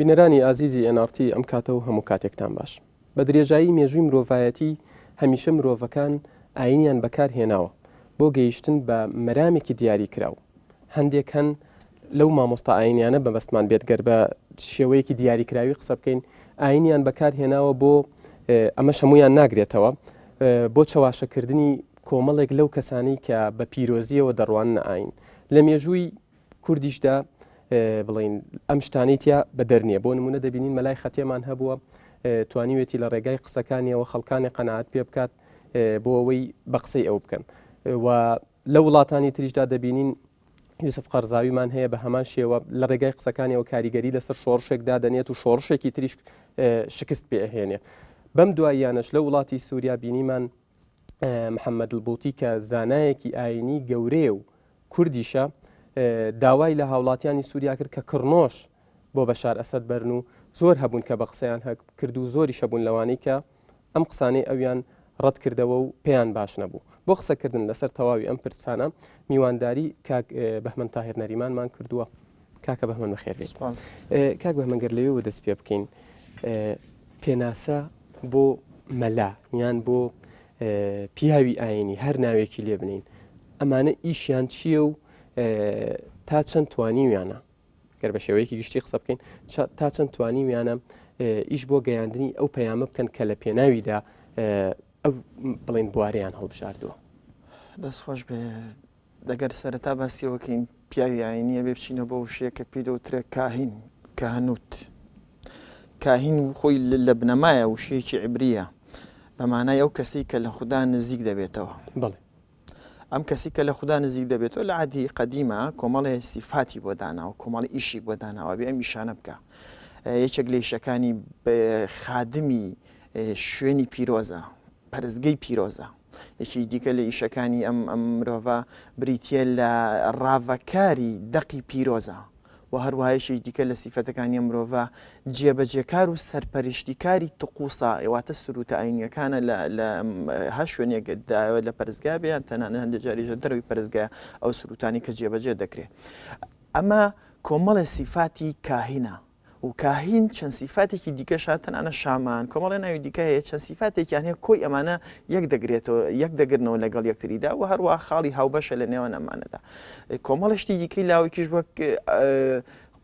بینەرانی ئازیزی NRT ئەم کاتە و هەموو کاتێکتان باش. بە درێژایی مێژووی مرۆڤایەتی هەمیشە مرۆڤەکان ئاینیان بەکارهێناوە بۆ گەیشتن بە مەرامێکی دیاری کراوە. هەندێک هەن لەو مامۆستا ئاینیانە بەبەستمان بێتگەر بە شێوەیەکی دیاریکراوی قسە بکەین ئاینیان بەکارهێناوە بۆ ئەمە هەمویان ناگرێتەوە بۆ چاواشەکردنی کۆمەڵێک لەو کەسانی کە بە پیرۆزیەوە دەڕوانە ئاین. لە مێژووی کوردیشدا بڵین ئەم شتانیتیا بە دەرنیە بۆ نمونە دەبینین مەلای خەتێمان هەبووە توانیوێتی لە ڕێگای قسەکانیەوە خەڵکانی قەناعەت پێ بکات بۆ ئەوەی بە قسەی ئەو بکەن و لە وڵاتانی تریشدا دەبینین یوسف قەرزاویمان هەیە بە هەمان شێوە لە ڕێگای قسەکانیەوە کاریگەری لەسەر شۆڕشێکدا دەنێت و شۆڕشێکی تریش شکست پێهێنێ. بەم دواییانش لە وڵاتی سووریا بینیمان محەممەد البوتی کە زانایەکی ئاینی گەورەیە و کوردیشە داوای لە هاوڵاتیانی سووریا کرد کە کڕنۆش بۆ بەشار ئەسەد بەرن و زۆر هەبوون کە بە قسەیان کرد و زۆری شەبوون لەوانەی کە ئەم قسانەی ئەویان ڕەت کردەوە و پێیان باش نەبوو. بۆ قسەکردن لەسەر تەواوی ئەم پرسانە میوانداری کاک بەهمەن تاهیر نەریمانمان کردووە. کاکە بەهمەن بەخێر بێت. کاک بەهمەنگەر لەوێ دەست پێ بکەین پێناسە بۆ مەلا یان بۆ پیاوی ئاینی هەر ناوێکی لێ بنین ئەمانە ئیشیان چییە و تا چەند توانیویانە گەر بە شێوەیەکی گشتی قسە بکەین تا چەند توانیویانە ئیش بۆ گەیاندنی ئەو پەیامە بکەن کە لە پێناویدا ئەو بڵین بوارەیان هەڵبژاردووە. دەستخۆش بێ دەگەر سەرەتا باسیەوەکەین پیاوی ئاینیە بێ بچینە بۆ شەیە کە پێ دەوترێت کاهین کەهنوت کاهین خۆی لە بنەمایە وشەیەکی عیبریە بەمانای ئەو کەسی کە لە خوددا نزیک دەبێتەوە. بڵێ ئەم کەسی کە لە خوددا نزیک دەبێتەوە لە عادی قەدیمە کۆمەڵی سیفاتی بۆ داناوە کۆمەڵی ئیشی بۆ داناوە بێ ئەم ئیشانە بکە. یەکێک لە ئیشەکانی خادمی شوێنی پیرۆزە پەرستگەی پیرۆزە. یەکی دیکە لە ئیشەکانی ئەم مرۆڤە بریتە لە ڕاوەکاری دەقی پیرۆزە و هەروایەشی دیکە لە سیفەتەکانی مرۆڤە جێبەجێکار و سەرپەرشتیکاری توقوسا ئێواتە سروتە ئاینیەکانە لە هە شوێنێکداوە لە پەرزگا بێیان تەنانە هەندێک جاریژە دەروی پەرزگا ئەو سروتانی کە جێبەجێ دەکرێت. ئەمە کۆمەڵە سیفاتی کاهینە و کاهین چەند سیفاتێکی دیکەشان تەنانە شامان کۆمەڵی ناوی دیکە هەیە چەند سیفاتێکیان هەیە کۆی ئەمانە یەک دەگرێتەوە یەک دەگرنەوە لەگەڵ یەکتریدا و هەروە خاڵی هاوبەشە لە نێوان ئەمانەدا. کۆمەڵشتی دیکەی لاوەکیش وەک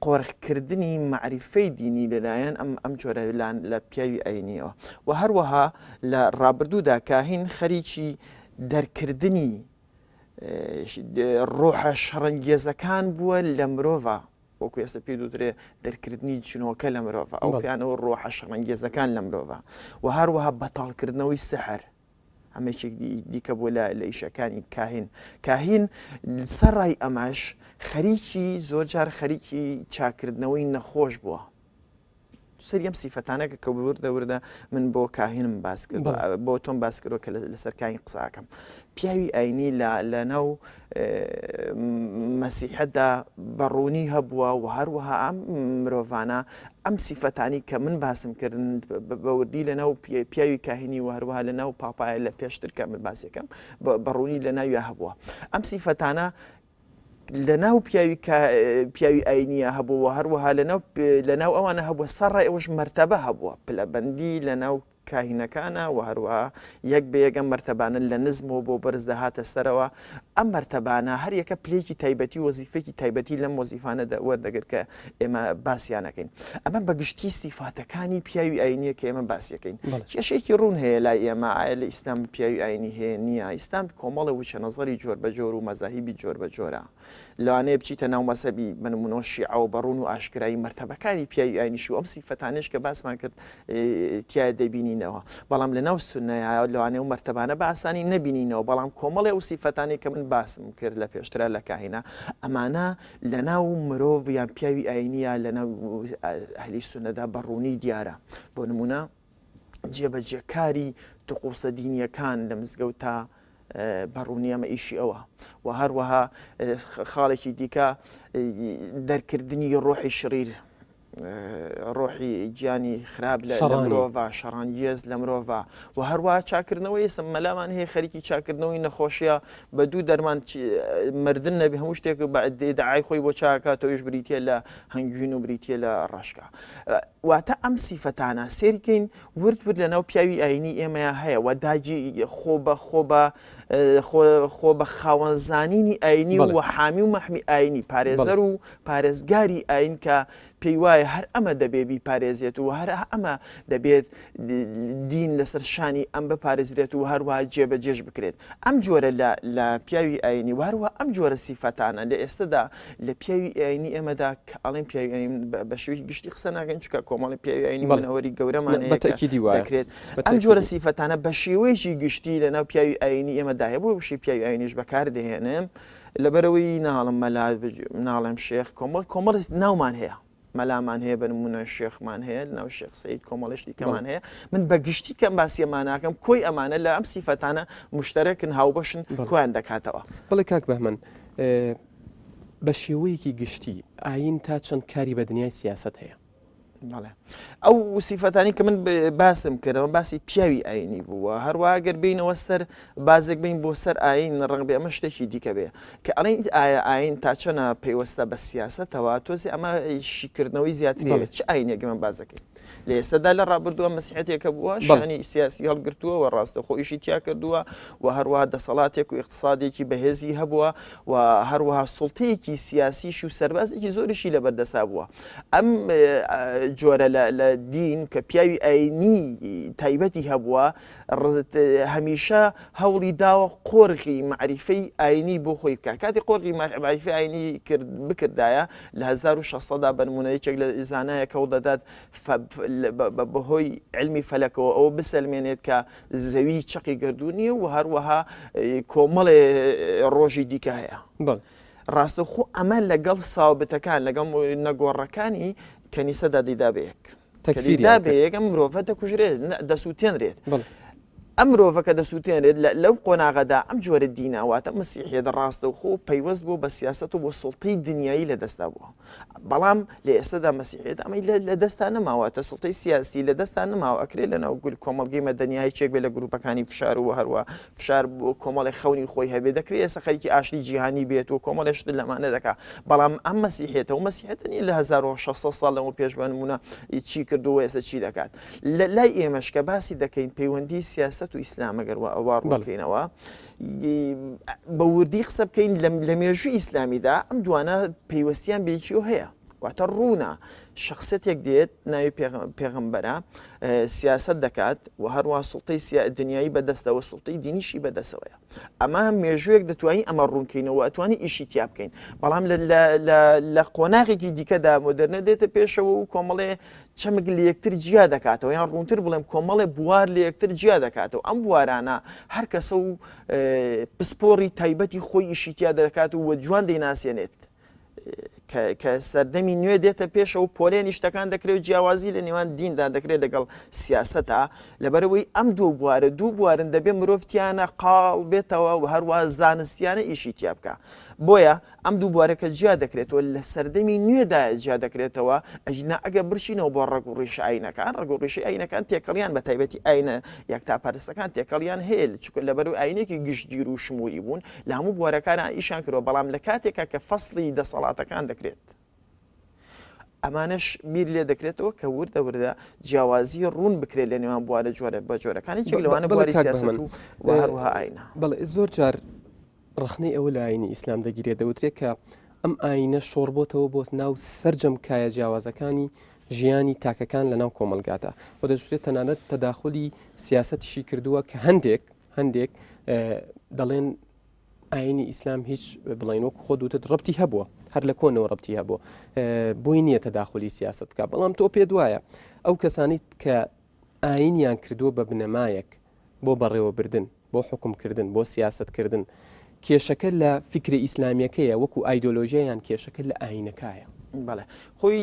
قۆڕخکردنی معریفەی دینی لەلایەن ئەم جۆرە لە پیاوی ئاینیەوە و هەروەها لە ڕابردوودا کاهین خەریکی دەرکردنی ڕۆحە شەڕەنگێزەکان بووە لە مرۆڤە وەکو ئێستا پێ دووترێ دەرکردنی چنۆکە لە مرۆڤە ئەو پیانەوە ڕۆحە شەڕەنگێزەکان لە مرۆڤە و هەروەها بەتاڵکردنەوەی سەحر هەمێکێک دیکە بووە لە ئیشەکانی کاهین سەرڕای ئەمەش خەریکی زۆر جار خەریکی چاکردنەوەی نەخۆش بووە. سەریم سیفەتانەکە کە وردە من بۆ کاهینم باس کرد بۆ تۆم باس کردەوە کە لەسەر کاهین قساکەم. پیاوی ئاینی لە ناو مەسیحەتدا بەڕوونی هەبووە و هەروەها ئەم مرۆڤانە ئەم سیفەتانی کە من باسم کردن بەوردی لە ناو پیاوی کاهینی و هەروەها لە ناو پاپایە لە پێشتر کە من باسیەکەم بەڕوونی لە ناویە هەبووە. ئەم سیفەتانە لە ناو پیاوی ئاینیە هەبووە هەروەها لە ناو ئەوانە هەبووە سەرڕای ئەوەش مەرتەبە هەبووە پلەبەندی لە ناو کاهینەکانە و هەروەها یەک بە یەکەم مەرتەبانە لە نزمەوە بۆ بەرز دەهاتە سەرەوە. ئەم مەرتەبانە هەر یەکە پلێکی تایبەتی وەزیفێکی تایبەتی لەم وەزیفانە وەردەگرت کە ئێمە باسییانەکەین. ئەمە بەگشتی سیفاتەکانی پیاوی ئاینیە کە ئێمە باسیەکەین. کێشێکی ڕوون هەیە لای ئێمە ئایا لە ئیسلام پیاوی ئاینی هەیە نییە. ئیسلام کۆمەڵە وچە نەزەری جۆر بە جۆر و مەزاهیبی جۆر بە جۆرە. لەوانەیە بچیتە ناو مەسەبی بنمونەوە شیعە و بەڕوون و ئاشکرایی مەرتەبەکانی پیاوی ئاینیش و ئەم سیفەتانش کە باسمان کرد تیا دەبینینەوە. بەڵام لە ناو سونەیە لەوانەیە و مەرتەبانە بە ئاسانی نەبینینەوە بەڵام کۆمەڵێ و سیفەتانی کە من باسم کرد لە پێشترا لە کاهینە ئەمانە لە ناو مرۆڤ یان پیاوی ئاینیە لە ناو ئەهلی سونەدا بەڕوونی دیارە. بۆ نمونە جێبەجێکاری توقوسە دینیەکان لە مزگەوتە بەڕوونی ئەمە ئیشی ئەوە و هەروەها خاڵێکی دیکە دەرکردنی ڕۆحی شریر ڕۆحی گیانی خراپ لە شەڕانی. مرۆڤ شەڕانگێز لە مرۆڤ و هەروە چاکردنەوەی مەلامان هەیە خەریکی چاکردنەوەی نەخۆشیە بە دوو دەرمان مردن نەبی هەموو شتێک داعای خۆی بۆ چاکاتەوەش بریتە لە هەنگوین و بریتە لە ڕاشکە. واتە ئەم سیفەتانە سێریکەین ورد لەناو پیاوی ئاینی ئێمەیە هەیە و داگی خۆ بە خاوەنزانینی ئاینی و حامی و مەحمی ئاینی پارێزەر و پارێزگاری ئاین کە پێی وایە هەر ئەمە دەبێبی پارێزیێت و هەر ئەمە دەبێت دین لەسەر شانی ئەم بپارێزرێت و هەروە جێبەجێش بکرێت. ئەم جۆرە لە پیاوی ئاینی وهروە ئەم جۆرە سیفەتانە لە ئێستادا لە پیاوی ئاینی ئێمەدا کە ئەڵێن پیاوی بە شێوەی گشتی قسە ناکەن چکە کۆمەڵی پیاوی ئاینی منەوەری گەورەمان دەکرێت. ئەم جۆرە سیفەتانە بە شێوەیەکی گشتی لەناو پیاوی ئاینی ئێمەدا هەیە بۆ وشی پیاوی ئاینیش بەکاردەهێنم لەبەرەوەی ناڵم مەلا ناڵێم شێخ کۆمەڵ ناومان هەیە. مەلامان هەیە بنمونە شێخمان هەیە ناو شێخ سەید کۆمەڵش دیکەمان هەیە من بەگشتی کەم باسیەمان ناکەم کۆی ئەمانە لە ئەم سیفەتانە مشتەرەکن هاوبەشن کویان دەکاتەوە. بەڵێ کاک بەهمن بە شێوەیەکی گشتی ئاین تا چەند کاری بە دنیای سیاست هەیە. بەڵێ ئەو سیفەتانی کە من باسم کردەوە باسی پیاوی ئاینی بووە هەروە گەر بینەوە سەر بازێک بین بۆ سەر ئاین ڕنگ بێ ئەمە شتێکی دیکە بێ کە ئەڵێن ئایا ئاین تا چەنە پەیوەستە بە سیاسەتەوە تۆزی ئەمە شیکردنەوەی زیاترێت چ ئاینێک من بازەکەی لە ئێستادا لە ڕابردووە مەسیحەتێکە بووە شانی سیاسی هەڵگرتووە و ڕاستە خۆیشی تیا کردووە و هەروە دەسەڵاتێک و اقتصادێکی بەهێزی هەبووە و هەروەها سوڵتەیەکی سیاسیش و سەربازێکی زۆریشی لە بەردەسا بووە. ئەم جۆرە لە دین کە پیاوی ئاینی تایبەتی هەبووە هەمیشە هەوڵی داوە قۆرغی معریفەی ئاینی بۆ خۆی بکە کاتی قۆرغی معریفەی ئاینی بکردایە لە 1600دا بەنمونەیەکێک لە زانایەکە و دەدات بەهۆی علمی فەلەکەوە ئەوە بسەلمێنێت کە زەوی چقی گردوونیە و هەروەها کۆمەڵێ ڕۆژی دیکە هەیە. ڕاستەخۆ ئەمە لەگەڵ ساوبتەکان لەگەڵ نەگۆڕەکانی کەنیسەدا دیدابەیەک دیدابەیەکە مرۆڤە دەکوژرێت دەسووتێنرێت. ئەم مرۆڤەکە دەسووتێنرێت لەو قۆناغەدا ئەم جۆرە دیناواتە مەسیحێت ڕاستە و خۆ پەیوەست بوو بە سیاست و بۆ سوڵتەی دنیایی لە دەستا بووە. بەڵام لە ئێستادا مەسیحێت ئەمەی لە دەستا نەماواتە سوڵتەی سیاسی لە دەستا نەماوە ئەکرێت لەناو گول کۆمەڵگەی مەدەنیایی چێک بێ لە گروپەکانی فشار و هەروە فشار بۆ کۆمەڵی خەونی خۆی هەبێت دەکرێت ئێستا خەریکی ئاشتی جیهانی بێت و کۆمەڵێشت لەمانە دەکا بەڵام ئەم مەسیحێتە و مەسیحێتنی لە 1600 ساڵ لەمە پێش بنمونە چی کردو ئێستا چی دەکات لای ئێمەش کە باسی دەکەین پەیوەندی سیاست و ئیسلامەگەر ئەوە ڕووکەینەوە بە وردی قسە بکەین لە مێژووی ئیسلامیدا ئەم دوانە پەیوەستیان بێکیۆ هەیە واتە ڕوونە شخصێتێک دێت ناوی پێغەمبەرە سیاست دەکات و هەروە سوڵتەی دنیایی بەدەستەوە سوڵتەی دینیشی بەدەستەوەیە ئەمە مێژوویەک دەتوانین ئەمە ڕوونکەینەوە ئەتوانی ئیشی تیا بکەین بەڵام لە قۆناغێکی دیکەدا مۆدرنە دێتە پێشەوە و کۆمەڵێ چەمک لە یەکتر جیا دەکاتەوە یان ڕوونتر بڵێم کۆمەڵێ بوار لە یەکتر جیا دەکاتەوە ئەم بوارانە هەر کەسە و پسپۆڕی تایبەتی خۆی ئیشی تیا دەکات و جوان دەیناسیێنێت کە سەردەمی نوێ دێتە پێشە و پۆلێنی شتەکان دەکرێت جیاوازی لە نێوان دیندا دەکرێت لەگەڵ سیاسەتە لەبەرەوەی ئەم دوو بوارن دەبێت مرۆڤتیانە قاڵ بێتەوە و هەروە زانستیانە ئیشی تیا بکە بۆیە ئەم دوو بوارەکە جیا دەکرێتەوە لە سەردەمی نوێدا جیا دەکرێتەوە ئەژنا ئەگە برچینەوە بۆ ڕێگوڕیش ئاینەکان ڕێگوڕیشی ئاینەکان تێکەڵیان بە تایبەتی ئاینە یەکتاپەرستەکان تێکەڵیان هەیە لەبەر ئاینێکی گشتگیر و شمولی بوون لە هەموو بوارەکان ئیشان کردەوە بەڵام لە کاتێکە کە فەسڵی دەسەڵاتەکان دەکرێت ئەمانش بیر لێ دەکرێتەوە کە وردە جیاوازی ڕوون بکرێت لە نێوان بوارە جۆرە بە جۆرەکانی چێک لەوانە بواری سیاست و هەروەها ئاینە بەڵێ زۆر جار ڕخنەی ئەوە لە ئاینی ئیسلام دەگیرێت دەوترێت کە ئەم ئاینە شۆڕبۆتەوە بۆ ناو سەرجەم کایە جیاوازەکانی ژیانی تاکەکان لە ناو کۆمەلگاتە و دەژێت تەنانەت تەداخلی سیاسەتیشی کردووە کە هەندێک دەڵێن ئاینی ئیسلام هیچ بڵێنۆک خۆ دوتت ڕەبتی هەبووە هەر لە کۆنەوە ڕەبتی هەبووە بۆی نییە تەداخلی سیاست بکە بەڵام تۆ پێ دوایە ئەو کەسانی کە ئاینیان کردووە بە بنەمایەک بۆ بەڕێوەبردن بۆ حکومکردن بۆ سیاستکردن کێشەکە لە فکری ئیسلامیەکەیە وەکو ئایدۆلۆژیایان کێشەکە لە ئاینەکایە بەڵێ خۆی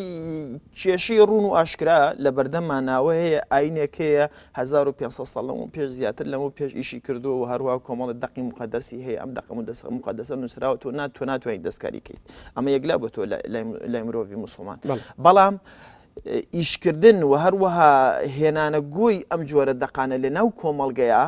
کێشەی ڕوون و ئاشکرا لە بەردەماناوە هەیە ئاینێکەیە 1500 ساڵ لەمە پێش زیاتر لەمە پێش ئیشی کردو و هەروە کۆمەڵی دەقی مقدەسی هەیە ئەم دەقم مقدەسە نووسراوە تۆ ناتوانین دەستکاری کەیت ئەمە یەکلا بۆ تۆ لای مرۆڤی موسڵمان بەڵام ئیشکردن و هەروەها هێنانە گۆی ئەم جۆرە دەقانە لە ناو کۆمەڵگەیە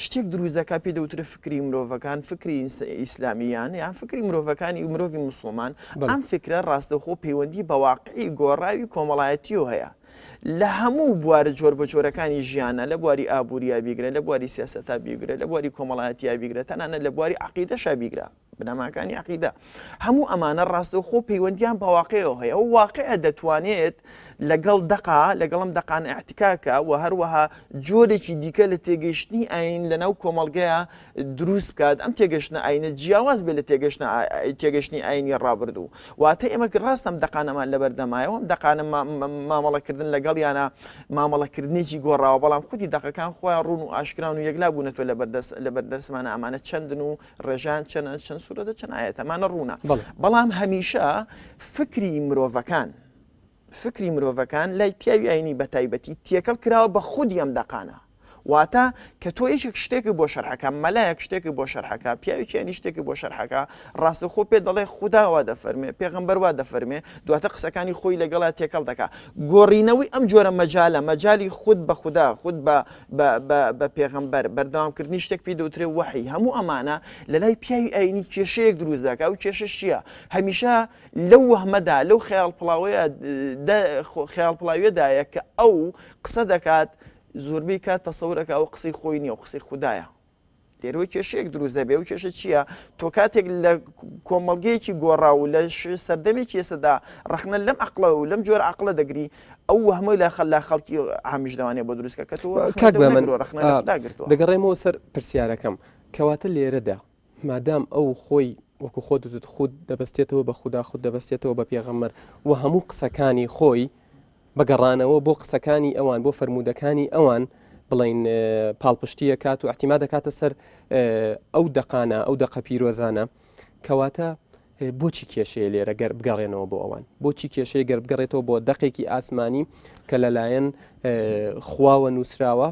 شتێک دروست دەکات پێ دەوترە فکری مرۆڤەکان فکری ئیسلامیان یان فکری مرۆڤەکانی و مرۆڤی موسڵمان ئەم فکرە ڕاستەخۆ پەیوەندی بە واقعی گۆڕاوی کۆمەڵایەتیەوە هەیە لە هەموو بوارە جۆر بە جۆرەکانی ژیانە لە بواری ئابووریا بیگرە لە بواری سیاسەتا بیگرە لە بواری کۆمەڵایەتیا بیگرە تەنانە لە بواری عەقیدەشا بیگرە بنەماکانی عەقیدە هەموو ئەمانە ڕاستەخۆ پەیوەندیان بە واقعەوە هەیە ئەو واقعە دەتوانێت لەگەڵ لەگەڵم دەقان احتکاکە و هەروەها جۆرێکی دیکە لە تێگەیشتنی ئاین لەناو کۆمەڵگەیە دروست بکات ئەم تێگەشتنە ئاینە جیاواز بێت لە تێگەشتنی ئاینی ڕابردوو واتە ئێمە ڕاستم دەقانەمان لەبەردەمایەوە دەقانە مامەڵەکردن لەگەڵ یانە مامەڵەکردنێکی گۆڕاوە بەڵام خودی دەقەکان خۆیان ڕوون و ئاشکران و یەکلا بوونەتۆ لە بەردەستمانە ئەمانە چەندن و ڕێژان چەند سوورەتە چەند ئاەت ئەمانە ڕوونە بەڵام هەمیشە فکری مرۆڤەکان لای پیاوی ئاینی بەتایبەتی تێکەڵ کراوە بە خودی ئەم دەقانە واتە کە تۆ یەکێک شتێکی بۆ شەرحەکە مەلایەک شتێکی بۆ شەرحەکە پیاوێکیانی شتێکی بۆ شەرحەکە ڕاستەخۆ پێ دەڵێ خودداوا دەفەرمێ پێغەمبەر وا دەفەرمێ دواتە قسەکانی خۆی لەگەڵا تێکەڵ دەکات گۆڕینەوەی ئەم جۆرە مەجالی خود بە خوددا خود بە پێغەمبەر بەردەوامکردنی شتێک پێ دەوترێ وحی هەموو ئەمانە لە لای پیاوی ئاینی کێشەیەک دروست دەکات و کێشە چییە هەمیشە لەو وەهمەدا لەو خەیاڵپڵاویەدایە کە ئەو قسە دەکات زۆربەی کات تەسەورەکە ئەو قسەی خۆی نییە و قسەی خوددایە دێرەوەی کێشەیەک دروست دەبێ و کێشە چییە تۆ کاتێک لە کۆمەڵگەیەکی گۆڕا و لە سەردەمێکی ئێسەدا ڕخنە لەم عەقڵە و لەم جۆرە عەقڵە دەگری ئەو وەهمەی لە خەڵکی عامیش دەوانێت بۆ دروستکە کە تۆ ڕخنەداگرتووە دەگەڕێمەوە سەر پرسیارەکەم کەواتە لێرەدا مادام ئەو خۆی وەکو خۆت خود دەبەستێتەوە بە خوددا خود دەبەستێتەوە بە پێغەمبەر و هەموو قسەکانی خۆی بەگەڕانەوە بۆ قسەکانی ئەوان بۆ فەرمودەکانی ئەوان بڵین پاڵپشتیە کات و احتیما دەکاتە سەر ئەو دەقانە ئەو دەقە پیرۆزانە کەواتە بۆچی کێشەیە لێرە گەر بگەڕێنەوە بۆ ئەوان بۆچی کێشەیە گەر بگەڕێتەوە بۆ دەقێکی ئاسمانی کە لەلایەن خواوە نووسراوە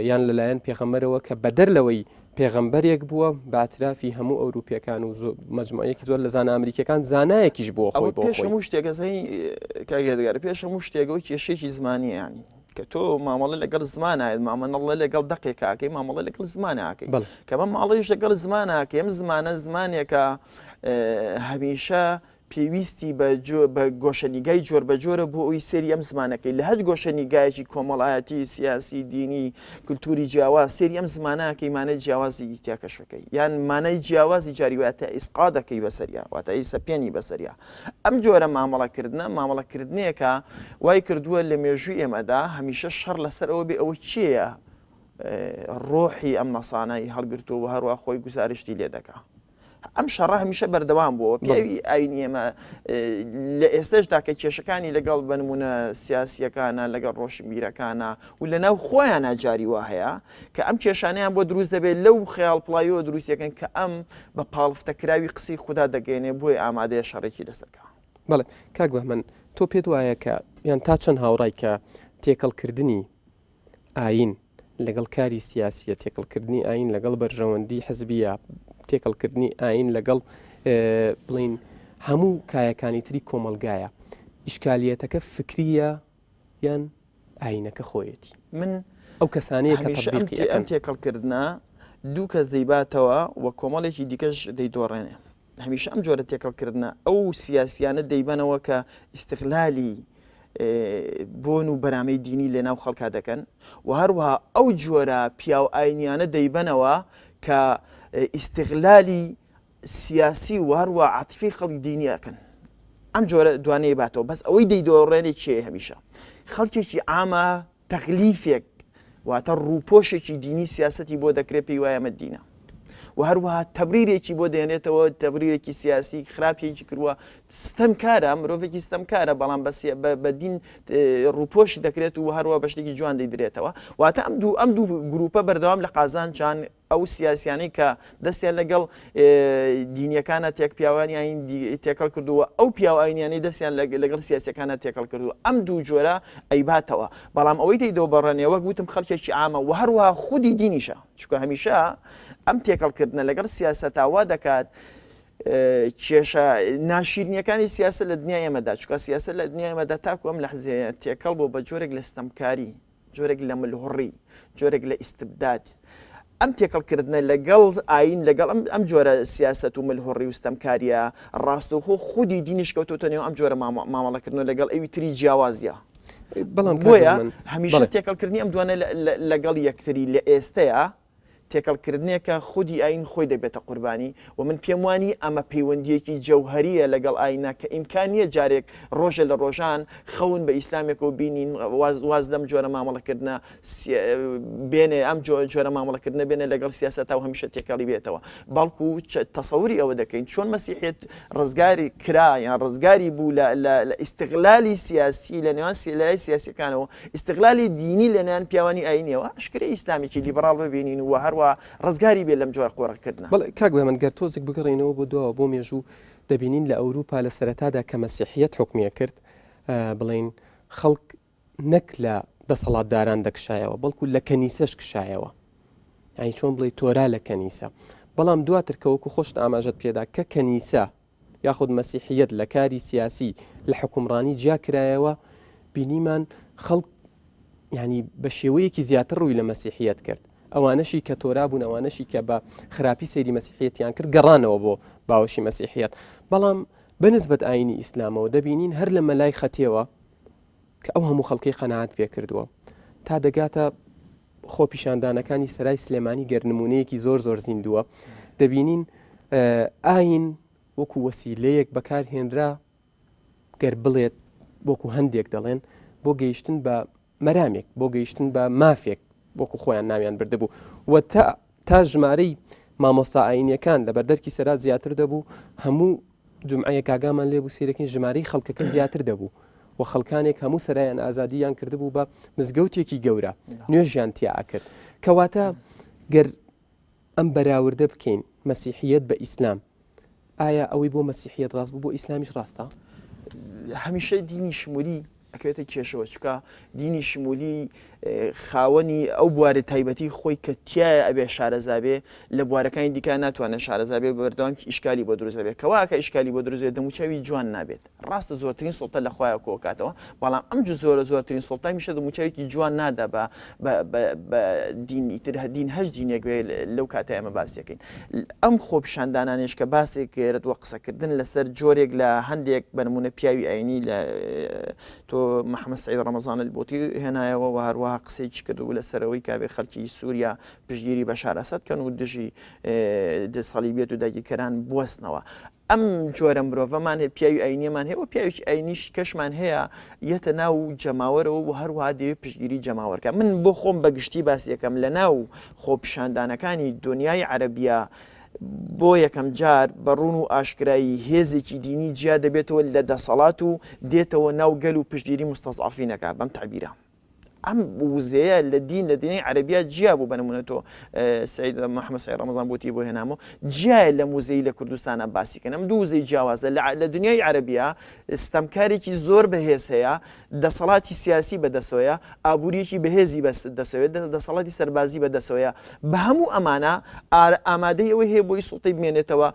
یان لەلایەن پێغەمبەرەوە کە بەدەر لەوەی پێغەمبەرێک بووە بەئاترافی هەموو ئەوروپیەکان و مەجموعەیەکی زۆر لە زانە ئەمریکەکان زانایەکیش بووە خۆی بۆ پێش هەموو شتێکەکەی کاگەدەگەر پێش هەموو شتێکەوەی کێشێکی زمانی ینی کە تۆ مامەڵە لەگەڵ زمانایت مامەڵە لەگەڵ دەقێکاکەی مامەڵە لەگەڵ زماناکەی کەمە ماڵیش لەگەڵ زماناکە ئەم زمانێکە هەمیشە پێویستی بە گۆشەنیگای جۆر بە جۆرە بۆ ئەوی سێری ئەم زمانەکەی لە هەر گۆشەنیگایەکی کۆمەڵایەتی سیاسی دینی کولتوری جیاواز سێری ئەم زمانەکەی مانای جیاوازی تیا کەشفەکەی یان مانای جیاوازی جاریواتە ئیسقا دەکەی بەسەریا واتە ئەی سەپێنی بەسەریا ئەم جۆرە مامەڵەکردنێکە وای کردووە لە مێژووی ئێمەدا هەمیشە شەڕ لەسەر ئەوە بێ ئەوە چییە ڕۆحی ئەم نەسانایی هەڵگرتووە هەروە خۆی گوزارشتی لێ دەکا ئەم شەڕە هەمیشە بەردەوام بووە پیاوی ئاینی ئێمە لە ئێستاشدا کە کێشەکانی لەگەڵ بنمونە سیاسیەکانە لەگەڵ ڕۆشنبیرەکانە و لەناو خۆیانە جاری وا هەیە کە ئەم کێشانیان بۆ دروست دەبێت لەو خەیاڵپڵاییەوە دروستیەکەن کە ئەم بە پاڵفتەکراوی قسەی خوددا دەگەێنێ بۆی ئامادەیە شەڕێکی لەسەرکە بەڵێ کاک بەهمەن تۆ پێت وایە کە یان تا چەند هاوڕای کە تێکەڵکردنی ئاین لەگەڵ کاری سیاسیە تێکەڵکردنی ئاین لەگەڵ بەرژەوەندی حزبیە تێکەڵکردنی ئاین لەگەڵ بڵین هەموو کایەکانی تری کۆمەلگایە ئیشکالیەتەکە فکریە یان ئاینەکە خۆیەتی من ئەو کەسانەیە کە ئەم تێکەڵکردە دوو کەس دەیباتەوە وە کۆمەڵێکی دیکەش دەیدۆڕێنێ هەمیشە ئەم جۆرە تێکەڵکردە ئەو سیاسیانە دەیبەنەوە کە ئیستیغلالی بۆن و بەرامەی دینی لێناو خەڵکا دەکەن و هەروەها ئەو جۆرە پیاو ئاینیانە دەیبەنەوە کە ئیستیغلالی سیاسی و هەروە عاتیفی خەڵکی دینیەکەن ئەم جۆرە دوانەیە باتەوە بەس ئەوەی دەیدۆڕێنێ چێ هەمیشە خەڵکێکی ئامە تەغلیفێک واتە ڕووپۆشێکی دینی سیاسەتی بۆ دەکرێت پێی وایە ئەمە دینە و هەروەها تەبریرێکی بۆ دێنێتەوە تەبریرێکی سیاسی خراپێکی کردووە ستەمکارە مرۆڤێکی ستەمکارە بەڵام بە دین ڕووپۆشی دەکرێت و هەروە بە شتێکی جوان دەیدرێتەوە واتە ئەم دوو گروپە بەردەوام لە قازانجان ئەو سیاسیانەی کە دەستیان لەگەڵ دینیەکانە تێک پیاوانی ئاین تێکەڵ کردووە ئەو پیاوانیانەی دەستیان لەگەڵ سیاسەکانە تێکەڵ کردووە ئەم دوو جۆرە ئەیباتەوە بەڵام ئەوەی دەیدەوە بەڕێنەوە گوتم خەڵکێکی ئامە و هەروەها خودی دینیشە چونکە هەمیشە ئەم تێکەڵکردنە لەگەڵ سیاسەتاوا دەکات کێشە ناشیرنیەکانی سیاست لە دنیای ئێمەدا چکە سیاست لە دنیای ئێمەدا تاکو ئەم لەحزەیە تێکەڵ بۆ بە جۆرێک لە ستەمکاری، جۆرێک لە ملهوڕی، جۆرێک لە ئیستبداد. ئەم تێکەڵکردنە لەگەڵ ئاین لەگەڵ ئەم جۆرە سیاست و ملهوڕی و ستەمکاریە ڕاستەوخۆ خودی دینیش کەوتۆتە نێو ئەم جۆرە مامەڵەکردنەوە لەگەڵ ئەوی تری جیاوازیە. بەڵام بۆیە هەمیشە تێکەڵکردنی ئەم دوانە لەگەڵ یەکتری لە ئێستەیە تێکەڵکردنێکە خودی ئاین خۆی دەبێتە قوربانی و من پێم وانی ئەمە پەیوەندیەکی جەوهریە لەگەڵ ئاینە کە ئیمکانیە جارێک ڕۆژە لە ڕۆژان خەون بە ئیسلامێک و بینین واز دەم جۆرە مامەڵەکردنە بێنێ ئەم جۆرە مامەڵەکردنە بێنێ لەگەڵ سیاسەتا و هەمیشە تێکەڵی بێتەوە. بەڵکو تەسەوری ئەوە دەکەین چۆن مەسیحێت ڕزگاری کرا یان ڕزگاری بوو لە ئیستیغلالی سیاسی لە نێوان لای سیاسیەکانەوە، ئیستیغلالی دینی لە نێوان پیاوانی ئاینیەوە ئەشکرێ ئیسلامیکی لیبرال ببینین و هەروە ڕزگاری بێت لەم جۆرە قۆڕەکردنە. بەڵێ کاک بێمەند گەر تۆزێک بگەڕێنەوە بۆ دووە بۆ مێژوو دەبینین لە ئەوروپا لە سەرەتادا کە مەسیحیەت حکمیە کرد بڵین خەڵک نەک لە دەسەڵاتداران دەکشایەوە بەڵکو لە کەنیسەش کشایەوە، یعنی چۆن بڵێ تۆرا لە کەنیسە. بەڵام دواتر کەوەکو خۆشت ئاماژەت پێدا کە کەنیسە یاخود مەسیحیەت لە کاری سیاسی لە حکومڕانی جیا کرایەوە بینیمان خەڵک ینی بە شێوەیەکی زیاتر ڕووی لە مەسیحیەت کرد. ئەوانەشی کە تۆرا بوون ئەوانەشی کە بە خراپی سەیری مەسیحیەتیان کرد گەڕانەوە بۆ باوەشی مەسیحیەت. بەڵام بەنسبەت ئاینی ئیسلامەوە دەبینین هەر لە مەلای خەتیەوە کە ئەو هەموو خەڵکی قەناعەت پێ کردووە تا دەگاتە خۆ پیشاندانەکانی سەرای سلێمانی گەرنمونەیەکی زۆر زۆر زیندووە. دەبینین ئاین وەکو وەسیلەیەک بەکارهێنرا گەر بڵێت وەکو هەندێک دەڵێن بۆ گەیشتن بە مەرامێک، بۆ گەیشتن بە مافێک وەکو خۆیان ناویان بردەبوو و تا ژمارەی مامۆستا ئاینیەکان لە بەردەرکی سەرا زیاتر دەبوو هەموو جمعەیە کاگامان لێبوو سیرەکەی ژمارەی خەڵکەکە زیاتر دەبوو و خەڵکانێک هەموو سەرایان ئازادیان کردبوو بە مزگەوتێکی گەورە نوێژیان تیا کرد. کەواتە گەر ئەم بەراوردە بکەین مەسیحیەت بە ئیسلام، ئایا ئەوەی بۆ مەسیحیەت ڕاست بوو بۆ ئیسلامیش ڕاستە؟ هەمیشە دینی شمولی ئەکەوێتە کێشەوە چکە دینی شمولی خاوەنی ئەو بوارە تایبەتی خۆی کە تایە ئەبێ شارەزابێ لە بوارەکانی دیکە ناتوانێت شارەزابێ بەردەوام ئیشکالی بۆ دروستەبێت کەواکە ئیشکالی بۆ دروستێت دەموچاوی جوان نابێت. ڕاستە زۆرترین سوڵتە لە خۆیان کۆکاتەوە، بەڵام ئەم زۆرترین سوڵتای میشە دەموچاوێکی جوان نادا بە دین هەش دینێک لەو کاتە ئێمە باسیەکەین. ئەم خۆپیشاندانانش کە باسێک کرد وە قسەکردن لەسەر جۆرێک لە هەندێک بەنمونە پیاوی ئاینی لە تۆ محەممەد سەعید ڕەمەزان البۆتی هێنایەوە و هەروەها قسەیەکی کردو لەسەرەوەی کابێ خەڵکی سووریا پشتگیری بەشار ئەسەد کەن و دژی سەلیبێت و داگیرکەران بوەستنەوە. ئەم جۆرە مرۆڤەمان هەیە، پیاوی ئاینیەمان هەیە و پیاوی ئاینیش کەشمان هەیە یەتە ناو جەماوەرەوە و هەروەها دەوێت پشتگیری جەماوەرکە. من بۆ خۆم بەگشتی باسی یەکەم لە ناو خۆپیشاندانەکانی دنیای عەرەبیە بۆ یەکەم جار بەڕوون و ئاشکرایی هێزێکی دینی جیا دەبێتەوە لە دەسەڵات و دێتەوە ناو گەل و پشتگیری مستەزعەفینەکە بەم تعبیرە. ئەم وزەیە لە دینی عەرەبیە جیا بوو بەنمونە تۆ سەعید محەممەد سەعید ڕەمەزان بۆتی بۆ هێنامەوە جیایە لە موزەی لە کوردستانە باسیکەن. ئەم دوو وزەی جیاوازە لە دنیای عەرەبیە ستەمکارێکی زۆر بەهێز هەیە، دەسەڵاتی سیاسی بەدەستەوەیە، ئابوووریەکی بەهێزی بەدەستەوەیە، دەسەڵاتی سەربازی بەدەستەوەیە. بە هەموو ئەمانە ئامادەی ئەوەی هەیە بۆی سوڵتەی بمێنێتەوە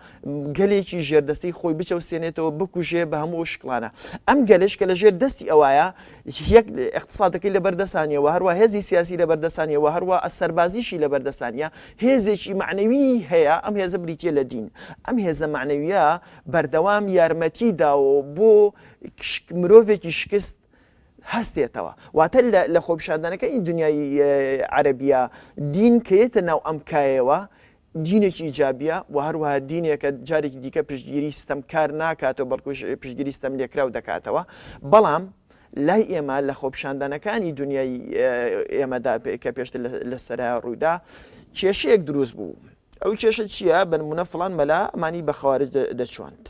گەلێکی ژێردەستەی خۆی بچەوسێنێتەوە بکوژێ بە هەموو شکلانە. ئەم گەلش کە لە ژێر دەستی ئەوایە یەک اقتصادەکەی لە بەردەسانیەوە، هەروە هێزی سیاسی لە بەردەسانیەوە، هەروە سەربازیشی لە بەردەسانیە، هێزێکی معنەوی هەیە. ئەم هێزە بریتە لە دین. ئەم هێزە معنەویە بەردەوام یارمەتیداوە بۆ مرۆڤێکی شکست هەستێتەوە. واتە لە خۆپیشاندانەکەی دنیای عەرەبیە دین کەیەتە ناو ئەم کایەوە دینێکی ئیجابیە و هەروەها دینێکە جارێکی دیکە پشتگیری ستەمکار ناکاتەوە بەڵکو پشتگیری ستەم لێکراو دەکاتەوە. بەڵام لای ئێمە لە خۆپیشاندانەکانی دنیای ئێمەدا کە پێشتر لە سەرای ڕوویدا کێشەیەک دروست بوو. ئەو کێشە چییە؟ بەنمونە فڵان مەلا ئەمانی بە خەوارج دەچۆند،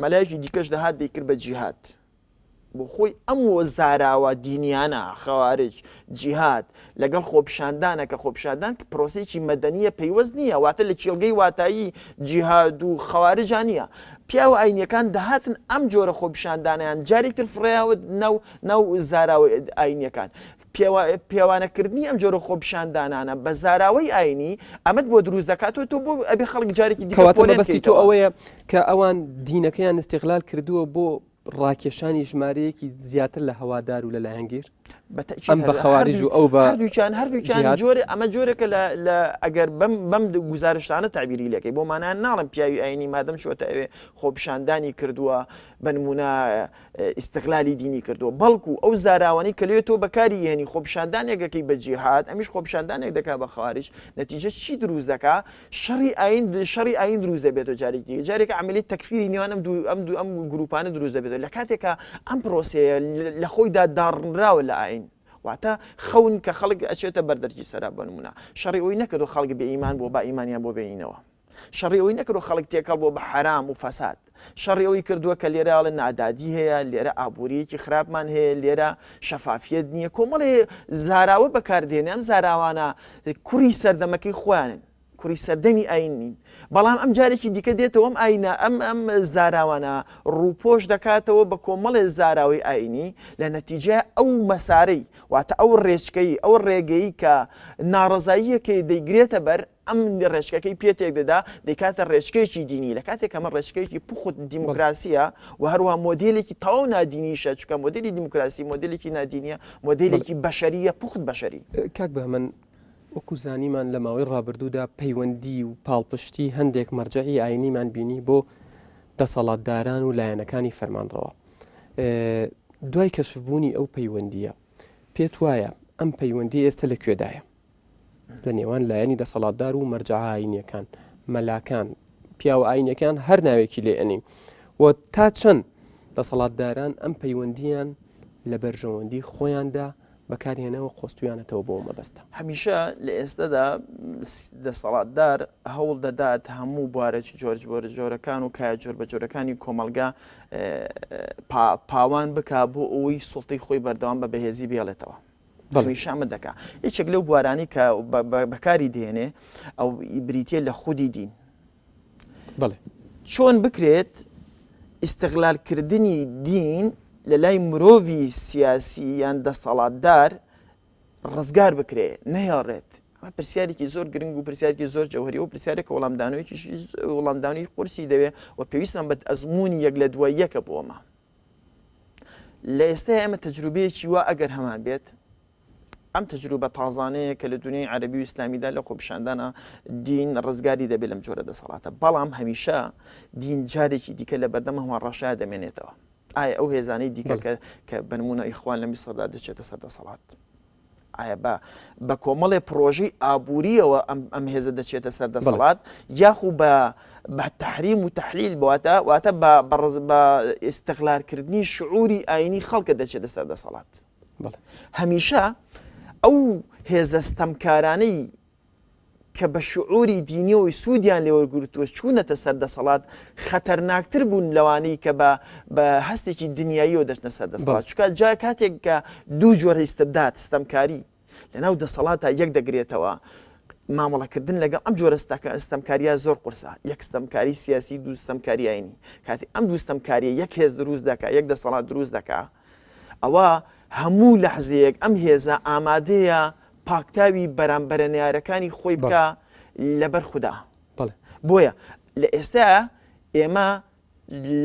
مەلایەکی دیکەش دەهات دەیکرد بە جیهاد بۆ خۆی ئەم وەزاراوە دینیانە خەوارج جیهاد لەگەڵ خۆپیشاندانە کە خۆپیشاندان پرۆسێکی مەدەنیە پەیوەست نییە، واتە لە کێڵگەی واتایی جیهاد و خەوارجان نییە. پیاوە ئاینیەکان دەهاتن ئەم جۆرە خۆپیشاندانیان جارێکتر فڕێیاوە ناو زاراوە ئاینیەکان پیاوانەکردنی ئەم جۆرە خۆپیشاندانانە بە زاراوەی ئاینی ئەمەد بۆ دروست دەکاتەوە تۆ بۆ ئەبێ خەڵک جارێکی کەواتە مەبەستی تۆ ئەوەیە کە ئەوان دینەکەیان استیغلال کردووە بۆ ڕاکێشانی ژمارەیەکی زیاتر لە هەوادار و لە لایەنگیر ئەم بە خەواریج و ئەو بە هەردووکیان جۆرە ئەمە جۆرێکە لە ئەگەر بەم گزارشتانە تعبیری لەکەی بۆ مانایان ناڵم پیاوی ئاینی مادەم شوتە ئەوێ خۆپیشاندانی کردووە بە نمونە ئیستیغلالی دینی کردووە بەڵکو ئەو زاراوانی کە لێت تۆ بەکاری هێنی خۆپیشاندانێکەکەی بە جیهاد ئەمیش خۆپیشاندانێک دەکا بە خەواریج نەتیجە چی دروست دەکا شەڕی ئاین دروست دەبێتەوە جارێکی جارێکە عملی تەکفیری نێوان ئەم گروپانە دروست دەبێتەوە لە کاتێکە ئەم پرۆسەیە لە خۆیدا داڕنراوە لە ئاین واتە خەون کە خەڵک ئەچێتە بەردەرجی سەرا بە نمونە شەڕی ئەوی نەکردو خەڵک بێ ئیمان بۆ با ئیمانیان بۆ بێنینەوە شەڕی ئەوی نەکردو خەڵک تێکەڵ بۆ بە حرام و فەساد شەڕی ئەوی کردووە کە لێرەڵە نادادی هەیە لێرە ئابوووریەکی خراپمان هەیە لێرە شەفافیت نییە کۆمەڵێ زاراوە بەکاردێنێ ئەم زاراوانە کوڕی سەردەمەکەی خۆیانن کوڕی سەردەمی ئاین نین بەڵام ئەم جارێکی دیکە دێتەوە ئەم ئاینە ئەم زاراوانە ڕووپۆش دەکاتەوە بە کۆمەڵێ زاراوی ئاینی لە نەتیجە ئەو مەسارەی واتە ئەو ڕێچکەی ئەو ڕێگەی کە ناڕزاییەکەی دەیگرێتە بەر ئەم ڕێچکەکەی پێتێک دەدا دەکاتە ڕێچکەیەکی دینی لە کاتێک ئەمە ڕێچکەیەکی پوخت دیموکراسیە و هەروە مۆدلێکی تەواو نادینیشە چکە مۆدلی دیموکراسی مۆدلێکی نادینیە مۆدلێکی بەشەریە پوخت بەشەری کاک بە من وەکو زانیمان لە ماوەی ڕابردوودا پەیوەندی و پاڵپشتی هەندێک مەرجعی ئاینیمان بینی بۆ دەسەڵاتداران و لایەنەکانی فەرمانڕەوە دوای کەشفبوونی ئەو پەیوەندیە پێت وایە ئەم پەیوەندی ئێستا لەکوێدایە لە نێوان لایەنی دەسەڵاتدار و مەرجع ئاینیەکان مەلاکان پیاوە ئاینەکان هەر ناوێکی لێ ئەنین و تا چەند دەسەڵاتداران ئەم پەیوەندیان لە بەرژەوەندی خۆیاندا بەکارهێنەوە خۆستویانەتەوە بۆ مەبەستە هەمیشە لە ئێستادا دەسەڵاتدار هەوڵ دەدات هەموو بوارەی جۆرەکان و کای جۆر بە جۆرەکانی کۆمەلگا پاوان بکا بۆ ئەوەی سوڵتەی خۆی بەردەوام بە بەهێزی بێڵێتەوە هەمیشامە دەکا هیچێک لەو بوارانی کە بەکاری دێنێ ئەو بریتە لە خودی دین چۆن بکرێت ئیستیغلالکردنی دین لە لای مرۆڤی سیاسی یان دەسەڵاتدار ڕزگار بکرێ نەهێڵڕێت ئەمە پرسیارێکی زۆر گرنگ و پرسیارێکی زۆر جەوهری و پرسیارێکە وەڵامدانەوەی قورسی دەوێت و پێویستم بە ئەزمموی یەک لە دوای یەکە بۆمە لە ئێستا ئەمە تەجروبەیەکی وا ئەگەر هەمان بێت ئەم تەجروبە تازانەیە کە لە دنیای عەرەبی و ئیسلامیدا لە خۆپیشاندانە دین ڕزگاری دەبێت لەم جۆرە دەسەڵاتە بەڵام هەمیشە دین جارێکی دیکە لە بەردەم هەمان ڕەشایە دەمێنێتەوە ئایا ئەو هێزانەی دیکە کە بنمونە ئیخوان لە میسردا دەچێتە سەر دەسەڵات ئایا بە کۆمەڵێ پرۆژەی ئابوووریەوە ئەم هێزە دەچێتە سەر دەسەڵات یاخو بە تحریم و تحلیل واتە بە ئیستیغلالکردنی شعوری ئاینی خەڵکە دەچێتە سەر دەسەڵات هەمیشە ئەو هێزە ستەمکارانەی کە بە شعوری دینیەوەی سوودیان لێوەرگرتووە چوونەتە سەر دەسەڵات خەتەرناکتر بوون لەوانەی کە بە هەستێکی دنیاییەوە دەچنە سەر دەسەڵات چکە جا کاتێک کە دوو جۆرە ئیستبداد ستەمکاری لەناو دەسەڵاتە یەک دەگرێتەوە مامەڵەکردن لەگەڵ ئەم جۆرە ستەمکاریە زۆر قورسە یەک ستەمکاری سیاسی دوو ستەمکاری ئاینی کاتی ئەم دوو ستەمکاریە یەک هێز دروست دەکا یەک دەسەڵات دروست دەکا ئەوە هەموو لەحزەیەک ئەم هێزە ئامادەیە پاکتاوی بەرامبەرە نیارەکانی خۆی بکە لەبەر خوددا بۆیە لە ئێستا ئێمە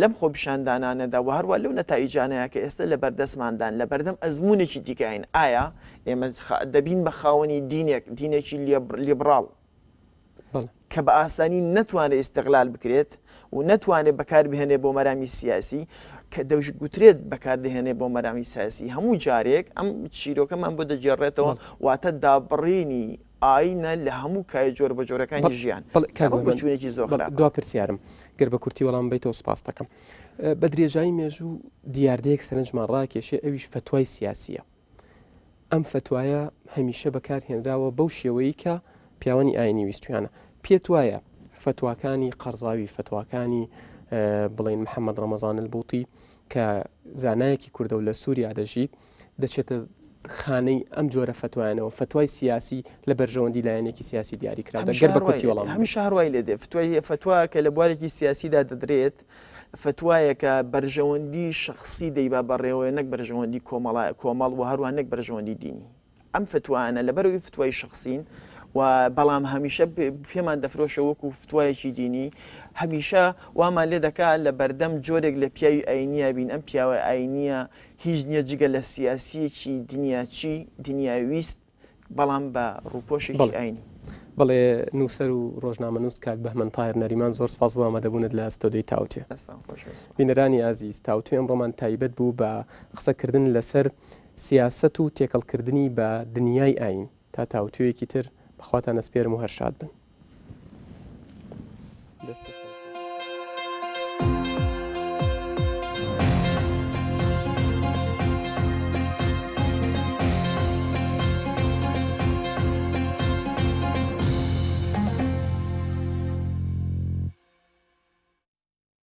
لەم خۆپیشاندانانەدا و هەروە لەو نەتایجانەیە کە ئێستا لە بەردەستماندان لە بەردەم ئەزمونێکی دیکەین ئایا ئێمە دەبین بە خاوەنی دینێکی لیبراڵ کە بە ئاسانی نەتوانێت ئیستیغلال بکرێت و نەتوانێت بەکار بهێنێ بۆ مەرامی سیاسی کە دەوشگوترێت بەکاردەهێنێ بۆ مەرامی سیاسی هەموو جارێک ئەم چیرۆکەمان بۆ دەجێڕێتەوە واتە دابڕێنی ئاینە لە هەموو کای جۆر بە جۆرەکانی ژیان بەچوونێکی زۆر دوا پرسیارم گەر بە کورتی وەڵام بیتەوە سپاس دەکەم بە درێژایی مێژوو دیاردەیەک سەرنجمان ڕاکێشێ ئەویش فتوای سیاسیە ئەم فتوایە هەمیشە بەکارهێنراوە بەو شێوەیە کە پیاوانی ئاینی ویستویانە پێت وایە فتواکانی قەرزاوی فتواکانی بڵین محەممەد ڕەمەزان البووتی کە زانایەکی کوردە و لە سووریا دەژی دەچێتە خانەی ئەم جۆرە فتوایانەوە فتوای سیاسی لە بەرژەوەندی لایەنێکی سیاسی دیاری کرا دەگەر بە کورتی وەڵام هەمیشە هەروای لێ دێ فتوا کە لە بوارێکی سیاسیدا دەدرێت فتوایەکە بەرژەوەندی شخصی دەیبا بەڕێوەیە نەک بەرژەوەندی کۆمەڵ و هەروە نەک بەرژەوەندی دینی ئەم فتوانە لەبەرەوەی فتوای شخصین و بەڵام هەمیشە پێمان دەفرۆشە وەکو فتوایەکی دینی هەمیشە وامان لێ دەکات لە بەردەم جۆرێک لە پیاوی ئاینیە بین ئەم پیاوە ئاینیە هیچ نییە جگە لە سیاسیەکی دنیاچی دنیاویست بەڵام بە ڕووپۆشێکی ئاینی بەڵێ نووسەر و ڕۆژنامە نووس کاک بەهمەن تایر نەریمان زۆر سپاس بۆ ئامادەبوونت لە ئەستۆدەی تاوتێ. بینەرانی ئازیز تاوتێ ئەمڕۆمان تایبەت بوو بە قسەکردن لەسەر سیاست و تێکەڵکردنی بە دنیای ئاین تا تاوتوێکی تر بەخواتان ئەسپێرم و هەرشاد بن.